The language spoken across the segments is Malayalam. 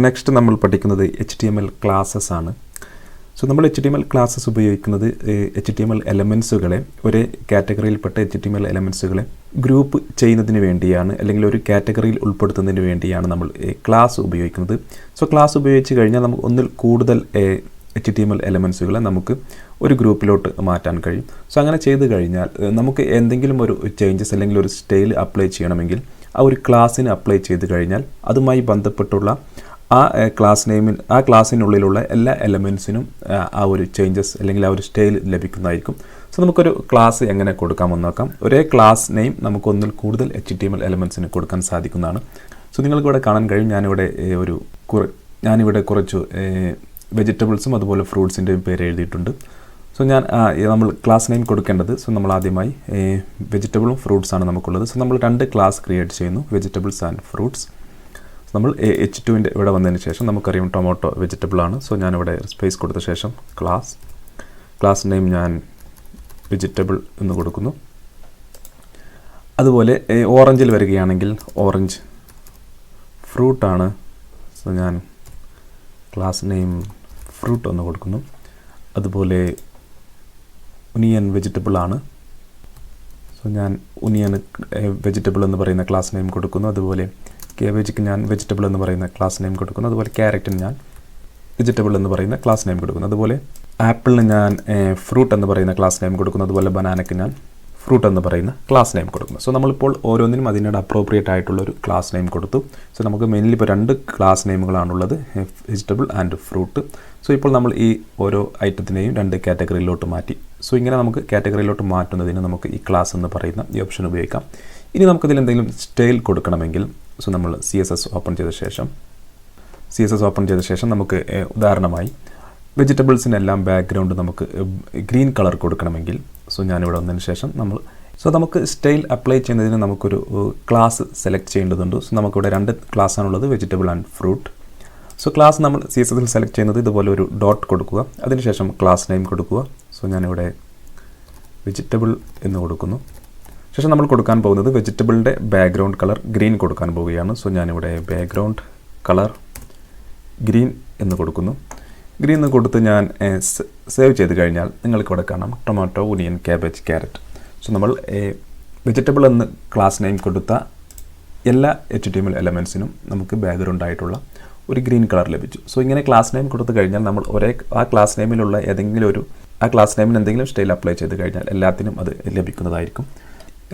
നെക്സ്റ്റ് നമ്മൾ പഠിക്കുന്നത് HTML ക്ലാസ്സസ് ആണ്. സോ നമ്മൾ HTML ക്ലാസ്സസ് ഉപയോഗിക്കുന്നത് HTML എലമെൻസുകളെ ഒരേ കാറ്റഗറിയിൽപ്പെട്ട HTML എലമെൻസുകളെ ഗ്രൂപ്പ് ചെയ്യുന്നതിന് വേണ്ടിയാണ്, അല്ലെങ്കിൽ ഒരു കാറ്റഗറിയിൽ ഉൾപ്പെടുത്തുന്നതിന് വേണ്ടിയാണ് നമ്മൾ ക്ലാസ് ഉപയോഗിക്കുന്നത്. സോ ക്ലാസ് ഉപയോഗിച്ച് കഴിഞ്ഞാൽ നമുക്ക് ഒന്നിൽ കൂടുതൽ HTML എലമെൻസുകളെ നമുക്ക് ഒരു ഗ്രൂപ്പിലോട്ട് മാറ്റാൻ കഴിയും. സോ അങ്ങനെ ചെയ്ത് കഴിഞ്ഞാൽ നമുക്ക് എന്തെങ്കിലും ഒരു ചേഞ്ചസ് അല്ലെങ്കിൽ ഒരു സ്റ്റൈൽ അപ്ലൈ ചെയ്യണമെങ്കിൽ ആ ഒരു ക്ലാസ്സിന് അപ്ലൈ ചെയ്ത് കഴിഞ്ഞാൽ അതുമായി ബന്ധപ്പെട്ടുള്ള ആ ക്ലാസ്സിനുള്ളിലുള്ള എല്ലാ എലമെൻസിനും ആ ഒരു ചേഞ്ചസ് അല്ലെങ്കിൽ ആ ഒരു സ്റ്റൈൽ ലഭിക്കുന്നതായിരിക്കും. സോ നമുക്കൊരു ക്ലാസ് എങ്ങനെ കൊടുക്കാമെന്ന് നോക്കാം. ഒരേ ക്ലാസ് നെയിം നമുക്ക് ഒന്നിൽ കൂടുതൽ HTML എലമെൻസിന് കൊടുക്കാൻ സാധിക്കുന്നതാണ്. സോ നിങ്ങൾക്കിവിടെ കാണാൻ കഴിയും, ഞാനിവിടെ കുറച്ച് വെജിറ്റബിൾസും അതുപോലെ ഫ്രൂട്ട്സിൻ്റെയും പേര് എഴുതിയിട്ടുണ്ട്. സോ നമ്മൾ ക്ലാസ് നെയിം കൊടുക്കേണ്ടത്, സോ നമ്മൾ ആദ്യമായി വെജിറ്റബിളും ഫ്രൂട്ട്സാണ് നമുക്കുള്ളത്. സോ നമ്മൾ 2 ക്ലാസ് ക്രിയേറ്റ് ചെയ്യുന്നു, വെജിറ്റബിൾസ് ആൻഡ് ഫ്രൂട്ട്സ്. നമ്മൾ H2ൻ്റെ ഇവിടെ വന്നതിന് ശേഷം നമുക്കറിയാം ടൊമാറ്റോ വെജിറ്റബിളാണ്. സോ ഞാനിവിടെ സ്പേസ് കൊടുത്ത ശേഷം ക്ലാസ് നെയിം ഞാൻ വെജിറ്റബിൾ എന്ന് കൊടുക്കുന്നു. അതുപോലെ ഓറഞ്ചിൽ വരികയാണെങ്കിൽ ഓറഞ്ച് ഫ്രൂട്ടാണ്. സോ ഞാൻ ക്ലാസ് നെയിം ഫ്രൂട്ട് എന്ന് കൊടുക്കുന്നു. അതുപോലെ ഒനിയൻ വെജിറ്റബിൾ ആണ്. സോ ഞാൻ ഒനിയൻ വെജിറ്റബിൾ എന്ന് പറയുന്ന ക്ലാസ് നെയിം കൊടുക്കുന്നു. അതുപോലെ കേബേജിക്ക് ഞാൻ വെജിറ്റബിൾ എന്ന് പറയുന്ന ക്ലാസ് നെയിം കൊടുക്കുന്നു. അതുപോലെ ക്യാരറ്റിന് ഞാൻ വെജിറ്റബിൾ എന്ന് പറയുന്ന ക്ലാസ് നെയിം കൊടുക്കുന്നു. അതുപോലെ ആപ്പിളിന് ഞാൻ ഫ്രൂട്ട് എന്ന് പറയുന്ന ക്ലാസ് നെയിം കൊടുക്കുന്നു. അതുപോലെ ബനാനയ്ക്ക് ഞാൻ ഫ്രൂട്ട് എന്ന് പറയുന്ന ക്ലാസ് നെയിം കൊടുക്കുന്നു. സോ നമ്മളിപ്പോൾ ഓരോന്നിനും അതിനോട് അപ്രോപ്രിയേറ്റ് ആയിട്ടുള്ളൊരു ക്ലാസ് നെയിം കൊടുത്തു. സോ നമുക്ക് മെയിൻലി ഇപ്പോൾ 2 ക്ലാസ് നെയിമുകളാണുള്ളത്, വെജിറ്റബിൾ ആൻഡ് ഫ്രൂട്ട്. സോ ഇപ്പോൾ നമ്മൾ ഈ ഓരോ ഐറ്റത്തിനെയും 2 കാറ്റഗറിയിലോട്ട് മാറ്റി. സോ ഇങ്ങനെ നമുക്ക് കാറ്റഗറിയിലോട്ട് മാറ്റുന്നതിന് നമുക്ക് ഈ ക്ലാസ് എന്ന് പറയുന്ന ഈ ഓപ്ഷൻ ഉപയോഗിക്കാം. ഇനി നമുക്കിതിൽ എന്തെങ്കിലും സ്റ്റൈൽ കൊടുക്കണമെങ്കിൽ സോ നമ്മൾ CSS ഓപ്പൺ ചെയ്ത ശേഷം നമുക്ക് ഉദാഹരണമായി വെജിറ്റബിൾസിനെല്ലാം ബാക്ക്ഗ്രൗണ്ട് നമുക്ക് ഗ്രീൻ കളർ കൊടുക്കണമെങ്കിൽ സോ ഞാനിവിടെ വന്നതിന് ശേഷം നമുക്ക് സ്റ്റൈൽ അപ്ലൈ ചെയ്യുന്നതിന് നമുക്കൊരു ക്ലാസ് സെലക്ട് ചെയ്യേണ്ടതുണ്ട്. സോ നമുക്കിവിടെ 2 ക്ലാസ്സാണുള്ളത്, vegetable and fruit. So class നമ്മൾ CSSൽ സെലക്ട് ചെയ്യുന്നത് ഇതുപോലെ ഒരു ഡോട്ട് കൊടുക്കുക, അതിനുശേഷം ക്ലാസ് നെയിം കൊടുക്കുക. സോ ഞാനിവിടെ വെജിറ്റബിൾ എന്ന് കൊടുക്കുന്നു. ശേഷം നമ്മൾ കൊടുക്കാൻ പോകുന്നത് വെജിറ്റബിളിൻ്റെ ബാക്ക്ഗ്രൗണ്ട് കളർ ഗ്രീൻ കൊടുക്കാൻ പോവുകയാണ്. സോ ഞാനിവിടെ ബാക്ക്ഗ്രൗണ്ട് കളർ ഗ്രീൻ എന്ന് കൊടുക്കുന്നു. ഗ്രീൻ എന്ന് കൊടുത്ത് ഞാൻ സേവ് ചെയ്ത് കഴിഞ്ഞാൽ നിങ്ങൾക്കിവിടെ കാണാം tomato, onion, cabbage, carrot. So നമ്മൾ വെജിറ്റബിൾ എന്ന് ക്ലാസ് നെയിം കൊടുത്ത എല്ലാ HTML എലമെൻസിനും നമുക്ക് ബാക്ക്ഗ്രൗണ്ട് ആയിട്ടുള്ള ഒരു ഗ്രീൻ കളർ ലഭിച്ചു. സോ ഇങ്ങനെ ക്ലാസ് നെയിം കൊടുത്തു കഴിഞ്ഞാൽ നമ്മൾ ആ ക്ലാസ് നെയിമിലുള്ള ആ ക്ലാസ് നെയിമിന് എന്തെങ്കിലും സ്റ്റൈൽ അപ്ലൈ ചെയ്ത് കഴിഞ്ഞാൽ എല്ലാത്തിനും അത് ലഭിക്കുന്നതായിരിക്കും.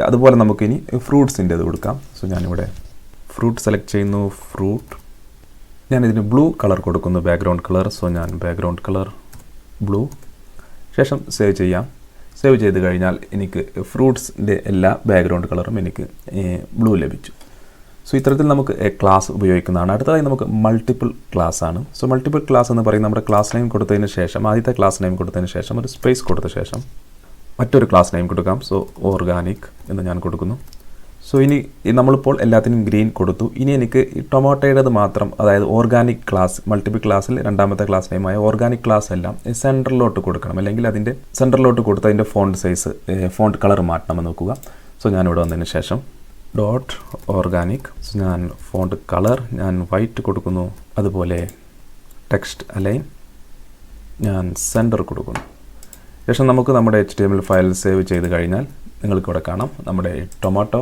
അതുപോലെ നമുക്കിനി ഫ്രൂട്ട്സിൻ്റേത് കൊടുക്കാം. സോ ഞാനിവിടെ ഫ്രൂട്ട് സെലക്ട് ചെയ്യുന്നു, ഫ്രൂട്ട്. ഞാനിതിന് ബ്ലൂ കളർ കൊടുക്കുന്നു, ബാക്ക്ഗ്രൗണ്ട് കളർ. സോ ഞാൻ ബാക്ക്ഗ്രൗണ്ട് കളർ ബ്ലൂ. ശേഷം സേവ് ചെയ്യാം. സേവ് ചെയ്ത് കഴിഞ്ഞാൽ എനിക്ക് ഫ്രൂട്ട്സിൻ്റെ എല്ലാ ബാക്ക്ഗ്രൗണ്ട് കളറും എനിക്ക് ബ്ലൂ ലഭിച്ചു. സോ ഇത്തരത്തിൽ നമുക്ക് ക്ലാസ് ഉപയോഗിക്കുന്നതാണ്. അടുത്തതായി നമുക്ക് മൾട്ടിപ്പിൾ ക്ലാസ് ആണ്. സോ മൾട്ടിപ്പിൾ ക്ലാസ് എന്ന് പറയുന്നത് നമ്മുടെ ക്ലാസ് നെയിം കൊടുത്തതിന് ശേഷം ആദ്യത്തെ ക്ലാസ് നെയിം കൊടുത്തതിന് ശേഷം ഒരു സ്പേസ് കൊടുത്ത ശേഷം മറ്റൊരു ക്ലാസ് നെയിം കൊടുക്കാം. സോ ഓർഗാനിക് എന്ന് ഞാൻ കൊടുക്കുന്നു. സോ ഇനി നമ്മളിപ്പോൾ എല്ലാത്തിനും ഗ്രീൻ കൊടുത്തു. ഇനി എനിക്ക് ഈ ടൊമാറ്റോയുടേത് മാത്രം, അതായത് ഓർഗാനിക് ക്ലാസ്, മൾട്ടിപ്പിൾ ക്ലാസ്സിൽ 2ാമത്തെ ക്ലാസ് നെയിമായ ഓർഗാനിക് ക്ലാസ് എല്ലാം സെൻറ്ററിലോട്ട് കൊടുക്കണം, അല്ലെങ്കിൽ അതിൻ്റെ സെൻറ്ററിലോട്ട് കൊടുത്ത് അതിൻ്റെ ഫോണ്ട് കളർ മാറ്റണമെന്ന് നോക്കുക. സോ ഞാനിവിടെ വന്നതിന് ശേഷം ഡോട്ട് ഓർഗാനിക്. സോ ഞാൻ ഫോണ്ട് കളർ ഞാൻ വൈറ്റ് കൊടുക്കുന്നു. അതുപോലെ ടെക്സ്റ്റ് അലൈൻ ഞാൻ സെൻറ്റർ കൊടുക്കുന്നു. ശേഷം നമുക്ക് നമ്മുടെ HTML ഫയൽ സേവ് ചെയ്ത് കഴിഞ്ഞാൽ നിങ്ങൾക്കിവിടെ കാണാം നമ്മുടെ ടൊമാറ്റോ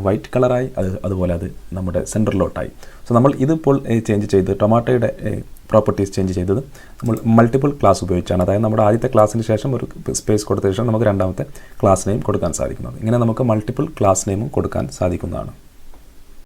വൈറ്റ് കളറായി, അതുപോലെ അത് നമ്മുടെ സെൻറ്ററിലോട്ടായി. സോ നമ്മൾ ഇതിപ്പോൾ ചേഞ്ച് ചെയ്ത് ടൊമാറ്റോയുടെ പ്രോപ്പർട്ടീസ് ചേഞ്ച് ചെയ്തത് നമ്മൾ മൾട്ടിപ്പിൾ ക്ലാസ് ഉപയോഗിച്ചാണ്. അതായത് നമ്മുടെ ആദ്യത്തെ ക്ലാസ്സിന് ശേഷം ഒരു സ്പേസ് കൊടുത്ത ശേഷം നമുക്ക് 2ാമത്തെ ക്ലാസ് നെയിം കൊടുക്കാൻ സാധിക്കുന്നത്. ഇങ്ങനെ നമുക്ക് മൾട്ടിപ്പിൾ ക്ലാസ് നെയിമും കൊടുക്കാൻ സാധിക്കുന്നതാണ്.